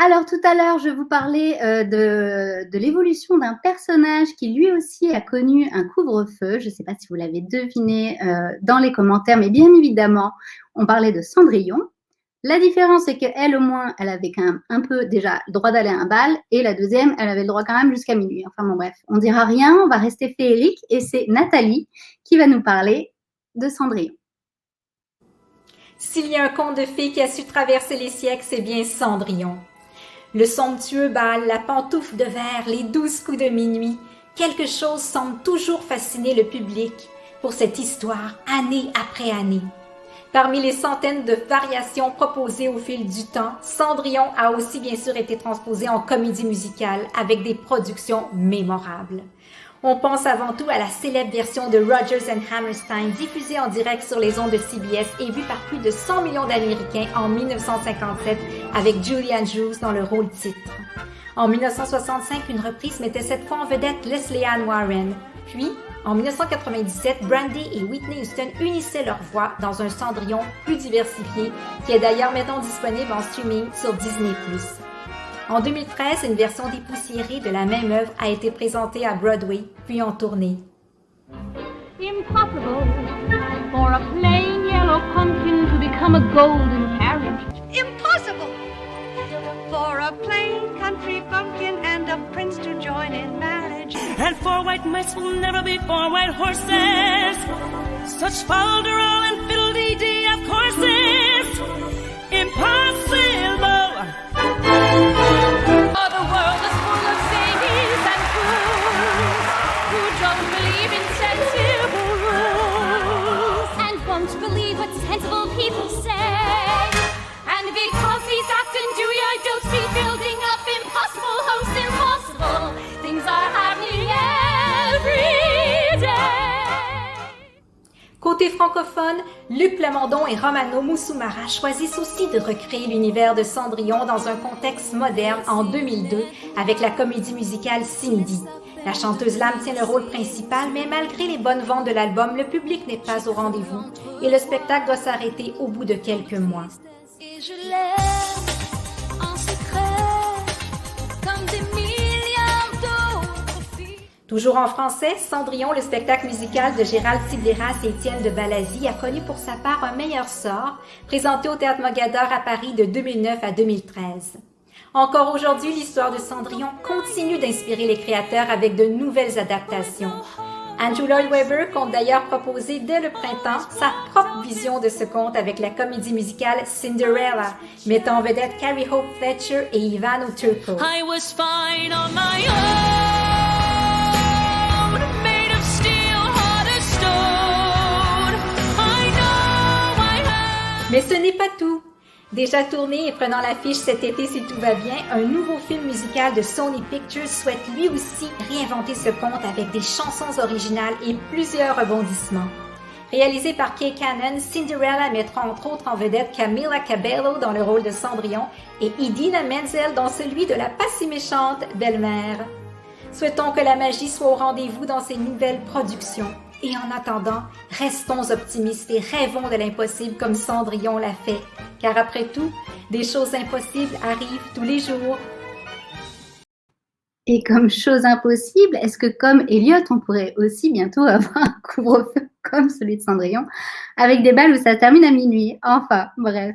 Alors tout à l'heure, je vous parlais de l'évolution d'un personnage qui lui aussi a connu un couvre-feu. Je ne sais pas si vous l'avez deviné dans les commentaires, mais bien évidemment, on parlait de Cendrillon. La différence, c'est qu'elle, au moins, elle avait quand même un peu déjà le droit d'aller à un bal, et la deuxième, elle avait le droit quand même jusqu'à minuit. Enfin bon, bref, on dira rien, on va rester féerique, et c'est Nathalie qui va nous parler de Cendrillon. S'il y a un conte de fées qui a su traverser les siècles, c'est bien Cendrillon. Le somptueux bal, la pantoufle de verre, les 12 coups de minuit, quelque chose semble toujours fasciner le public pour cette histoire, année après année. Parmi les centaines de variations proposées au fil du temps, Cendrillon a aussi bien sûr été transposé en comédie musicale avec des productions mémorables. On pense avant tout à la célèbre version de Rodgers and Hammerstein diffusée en direct sur les ondes de CBS et vue par plus de 100 millions d'Américains en 1957 avec Julie Andrews dans le rôle titre. En 1965, une reprise mettait cette fois en vedette Leslie Ann Warren. Puis, en 1997, Brandy et Whitney Houston unissaient leurs voix dans un Cendrillon plus diversifié qui est d'ailleurs maintenant disponible en streaming sur Disney+. En 2013, une version dépoussiérée de la même œuvre a été présentée à Broadway, puis en tournée. Impossible for a plain yellow pumpkin to become a golden carriage. Impossible for a plain country bumpkin and a prince to join in marriage. And 4 white mice will never be 4 white horses. Such folderol and fiddle-dee-dee of courses. Impossible. Oh, the world is full of zanies and fools who don't believe in sensible rules and won't believe what sensible people say. And because he's acting dewy, I don't see building up impossible hosts impossible. Things are happening every day. Côté francophone, Luc Plamondon et Romano Musumara choisissent aussi de recréer l'univers de Cendrillon dans un contexte moderne en 2002 avec la comédie musicale Cindy. La chanteuse Lame tient le rôle principal, mais malgré les bonnes ventes de l'album, le public n'est pas au rendez-vous et le spectacle doit s'arrêter au bout de quelques mois. Et je l'aime en secret comme des milliards d'autres filles. Toujours en français, Cendrillon, le spectacle musical de Gérald Tibléras et Étienne de Balazy, a connu pour sa part un meilleur sort, présenté au Théâtre Mogador à Paris de 2009 à 2013. Encore aujourd'hui, l'histoire de Cendrillon continue d'inspirer les créateurs avec de nouvelles adaptations. Andrew Lloyd Webber compte d'ailleurs proposer dès le printemps sa propre vision de ce conte avec la comédie musicale Cinderella, mettant en vedette Carrie Hope Fletcher et Ivano Turco. I was fine on my own, made of steel, hard as stone. I know I have. Mais ce n'est pas tout. Déjà tourné et prenant l'affiche cet été si tout va bien, un nouveau film musical de Sony Pictures souhaite lui aussi réinventer ce conte avec des chansons originales et plusieurs rebondissements. Réalisé par Kay Cannon, Cinderella mettra entre autres en vedette Camila Cabello dans le rôle de Cendrillon et Idina Menzel dans celui de la pas si méchante belle-mère. Souhaitons que la magie soit au rendez-vous dans ces nouvelles productions. Et en attendant, restons optimistes et rêvons de l'impossible comme Cendrillon l'a fait. Car après tout, des choses impossibles arrivent tous les jours. Et comme chose impossible, est-ce que comme Elliot, on pourrait aussi bientôt avoir un couvre-feu comme celui de Cendrillon, avec des balles où ça termine à minuit? Enfin, bref.